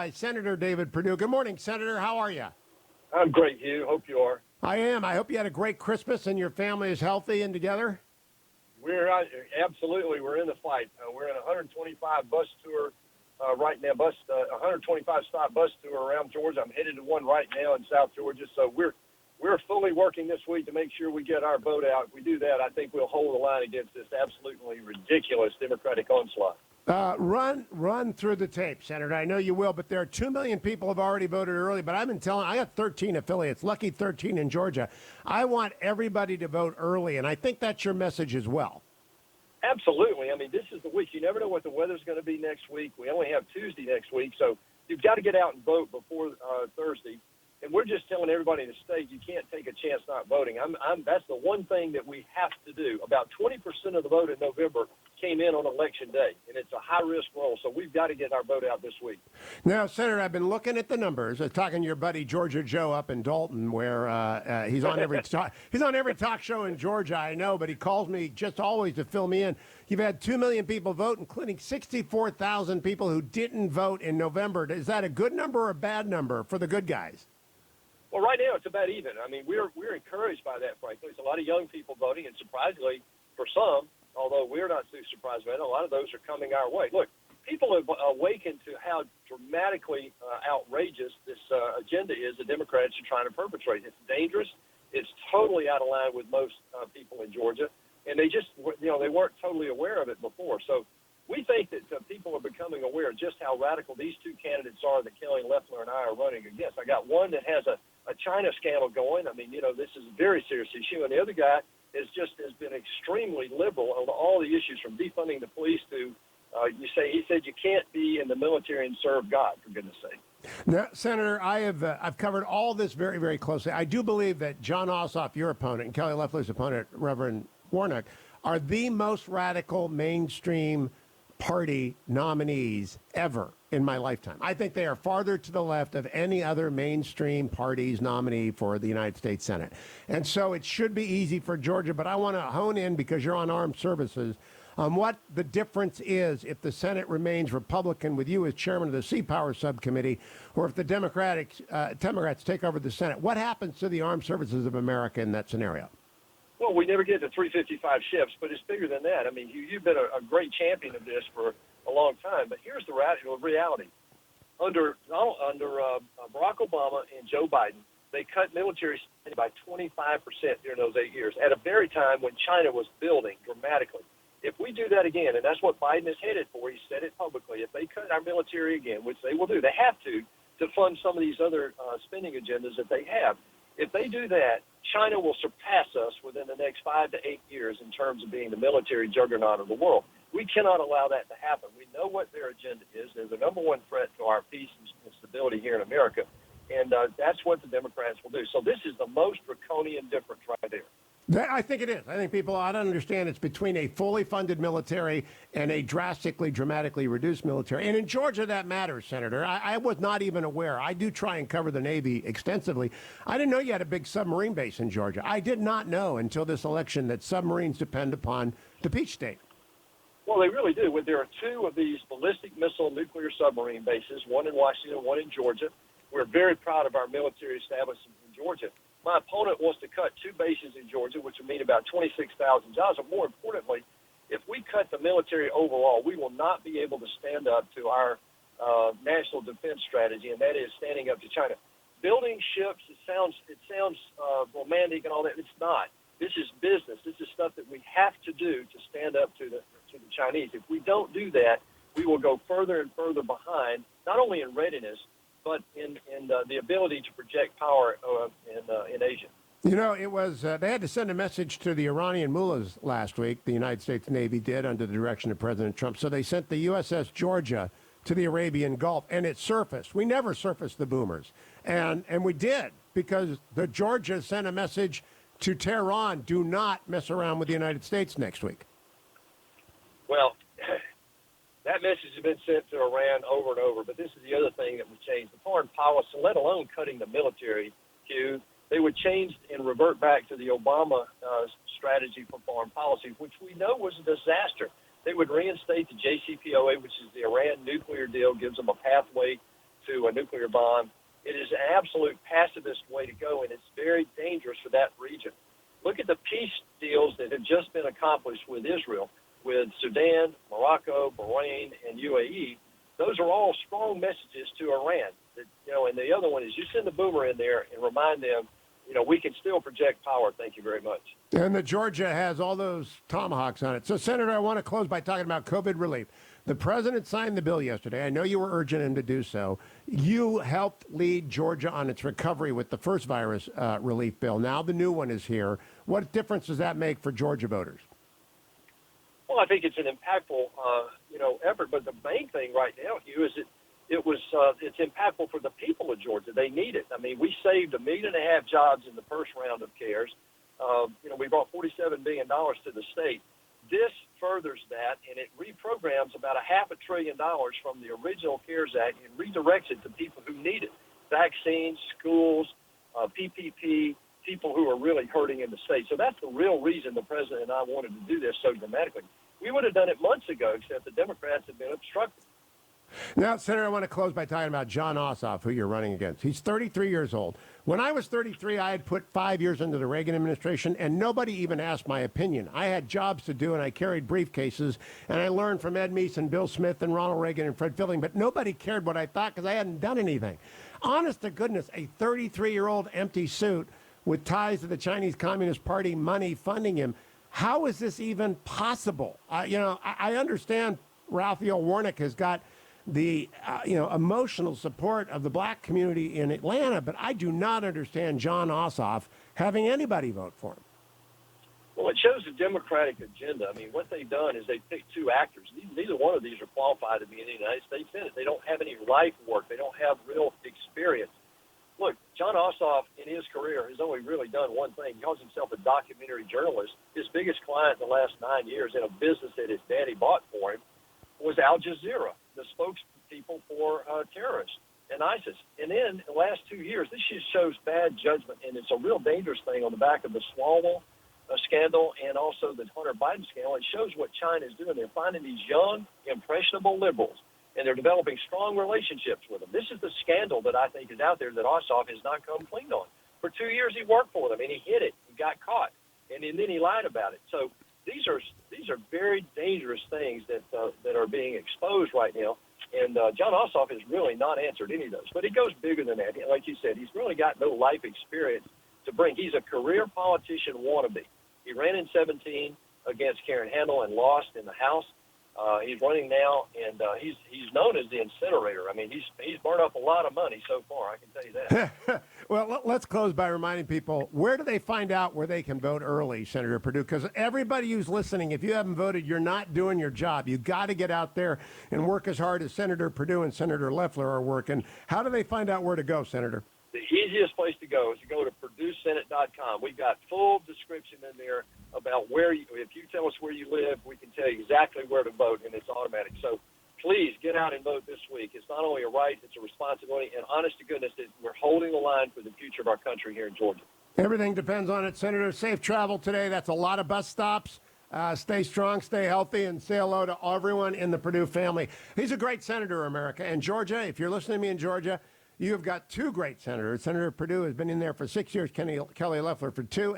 Hi, Senator David Perdue. Good morning, Senator. How are you? I'm great, Hugh. Hope you are. I am. I hope you had a great Christmas and your family is healthy and together. Absolutely. We're in the fight. We're in a 125 bus tour right now. 125 stop bus tour around Georgia. I'm headed to one right now in South Georgia. So we're fully working this week to make sure we get our vote out. If we do that, I think we'll hold the line against this absolutely ridiculous Democratic onslaught. Run through the tape, Senator. I know you will, but there are 2 million people who have already voted early. But I've been telling, I got 13 affiliates, lucky 13 in Georgia. I want everybody to vote early, and I think that's your message as well. Absolutely. I mean, this is the week. You never know what the weather's going to be next week. We only have Tuesday next week, so you've got to get out and vote before Thursday. And we're just telling everybody in the state you can't take a chance not voting. That's the one thing that we have to do. About 20% of the vote in November came in on Election Day, and it's a high-risk role, so we've got to get our vote out this week. Now, Senator, I've been looking at the numbers. I was talking to your buddy Georgia Joe up in Dalton, where he's on every talk show in Georgia, I know, but he calls me just always to fill me in. You've had 2 million people vote, including 64,000 people who didn't vote in November. Is that a good number or a bad number for the good guys? Well, right now it's about even. I mean, we're encouraged by that, frankly. There's a lot of young people voting, and surprisingly, for some, although we're not too surprised by it, a lot of those are coming our way. Look, people have awakened to how dramatically outrageous this agenda is the Democrats are trying to perpetrate. It's dangerous. It's totally out of line with most people in Georgia, and they just, they weren't totally aware of it before. So we think that people are becoming aware of just how radical these two candidates are that Kelly Loeffler and I are running against. I got one that has a China scandal going. I mean, this is a very serious issue, and the other guy has been extremely liberal on all the issues, from defunding the police to he said you can't be in the military and serve God, for goodness sake. Now, Senator, I've covered all this very, very closely. I do believe that John Ossoff, your opponent, and Kelly Loeffler's opponent, Reverend Warnock, are the most radical mainstream party nominees ever in my lifetime. I think they are farther to the left of any other mainstream party's nominee for the United States Senate. And so it should be easy for Georgia, but I want to hone in, because you're on armed services, on what the difference is if the Senate remains Republican with you as chairman of the Sea Power Subcommittee, or if the Democrats take over the Senate. What happens to the armed services of America in that scenario? Well, we never get to 355 ships, but it's bigger than that. I mean, you've been a great champion of this for a long time, but here's the reality. Under Barack Obama and Joe Biden, they cut military spending by 25% during those 8 years, at a very time when China was building dramatically. If we do that again, and that's what Biden is headed for, he said it publicly, if they cut our military again, which they will do, they have to fund some of these other spending agendas that they have. If they do that, China will surpass us within the next 5 to 8 years in terms of being the military juggernaut of the world. We cannot allow that to happen. We know what their agenda is. They're the number one threat to our peace and stability here in America, and that's what the Democrats will do. So this is the most draconian difference right there. I think it is. I think people ought to understand it's between a fully funded military and a dramatically reduced military. And in Georgia, that matters, Senator. I was not even aware. I do try and cover the Navy extensively. I didn't know you had a big submarine base in Georgia. I did not know until this election that submarines depend upon the Peach State. Well, they really do. There are two of these ballistic missile nuclear submarine bases, one in Washington, one in Georgia. We're very proud of our military establishment in Georgia. My opponent wants to cut two bases in Georgia, which would mean about 26,000 jobs. But more importantly, if we cut the military overall, we will not be able to stand up to our national defense strategy, and that is standing up to China. Building ships, it sounds romantic and all that. It's not. This is business. This is stuff that we have to do to stand up to the Chinese. If we don't do that, we will go further and further behind, not only in readiness, but in the ability to project power in Asia. You know, it was they had to send a message to the Iranian mullahs last week. The United States Navy did, under the direction of President Trump. So they sent the USS Georgia to the Arabian Gulf, and it surfaced. We never surfaced the boomers, and we did, because the Georgia sent a message to Tehran: do not mess around with the United States next week. Well, that message has been sent to Iran over and over, but this is the other thing that would change the foreign policy, let alone cutting the military, Hugh. They would change and revert back to the Obama strategy for foreign policy, which we know was a disaster. They would reinstate the JCPOA, which is the Iran nuclear deal, gives them a pathway to a nuclear bomb. It is an absolute pacifist way to go, and it's very dangerous for that region. Look at the peace deals that have just been accomplished with Israel, with Sudan, Morocco, Bahrain, and UAE. Those are all strong messages to Iran. That, and the other one is you send the boomer in there and remind them, we can still project power. Thank you very much. And the Georgia has all those tomahawks on it. So, Senator, I want to close by talking about COVID relief. The president signed the bill yesterday. I know you were urging him to do so. You helped lead Georgia on its recovery with the first virus relief bill. Now the new one is here. What difference does that make for Georgia voters? Well, I think it's an impactful, effort. But the main thing right now, Hugh, is it's impactful for the people of Georgia. They need it. I mean, we saved 1.5 million jobs in the first round of CARES. We brought $47 billion to the state. This furthers that, and it reprograms about $500 billion from the original CARES Act and redirects it to people who need it. Vaccines, schools, PPP, people who are really hurting in the state. So that's the real reason the president and I wanted to do this so dramatically. We would have done it months ago, except the Democrats have been obstructing. Now, Senator, I want to close by talking about Jon Ossoff, who you're running against. He's 33 years old. When I was 33, I had put 5 years into the Reagan administration, and nobody even asked my opinion. I had jobs to do, and I carried briefcases, and I learned from Ed Meese and Bill Smith and Ronald Reagan and Fred Filling, but nobody cared what I thought because I hadn't done anything. Honest to goodness, a 33-year-old empty suit with ties to the Chinese Communist Party, money funding him. How is this even possible? I understand Raphael Warnock has got the emotional support of the black community in Atlanta, but I do not understand Jon Ossoff having anybody vote for him. Well, it shows the Democratic agenda. I mean, what they've done is they've picked two actors. Neither one of these are qualified to be in the United States Senate. They don't have any life work. They don't have real experience. Look, Jon Ossoff in his career has only really done one thing. He calls himself a documentary journalist. His biggest client in the last 9 years in a business that his daddy bought for him was Al Jazeera, the spokespeople for terrorists and ISIS. And then in the last 2 years, this just shows bad judgment, and it's a real dangerous thing on the back of the Swalwell scandal and also the Hunter Biden scandal. It shows what China is doing. They're finding these young, impressionable liberals, and they're developing strong relationships with them. This is the scandal that I think is out there that Ossoff has not come clean on. For 2 years, he worked for them, and he hid it. He got caught, and then he lied about it. So these are very dangerous things that are being exposed right now. And Jon Ossoff has really not answered any of those. But it goes bigger than that. Like you said, he's really got no life experience to bring. He's a career politician wannabe. He ran in 2017 against Karen Handel and lost in the House. He's running now, and he's known as the incinerator. I mean, he's burned up a lot of money so far, I can tell you that. Well, let's close by reminding people, where do they find out where they can vote early, Senator Perdue? Because everybody who's listening, if you haven't voted, you're not doing your job. You've got to get out there and work as hard as Senator Perdue and Senator Loeffler are working. How do they find out where to go, Senator? The easiest place to go is to go to PerdueSenate.com. We've got full description in there about if you tell us where you live, we can tell you exactly where to vote, and it's automatic. So please get out and vote this week. It's not only a right, it's a responsibility, and honest to goodness, we're holding the line for the future of our country here in Georgia. Everything depends on it, Senator. Safe travel today. That's a lot of bus stops. Stay strong, stay healthy, and say hello to everyone in the Perdue family. He's a great senator, America. And Georgia, if you're listening to me in Georgia, you have got two great senators. Senator Perdue has been in there for 6 years, Kelly Loeffler for 2.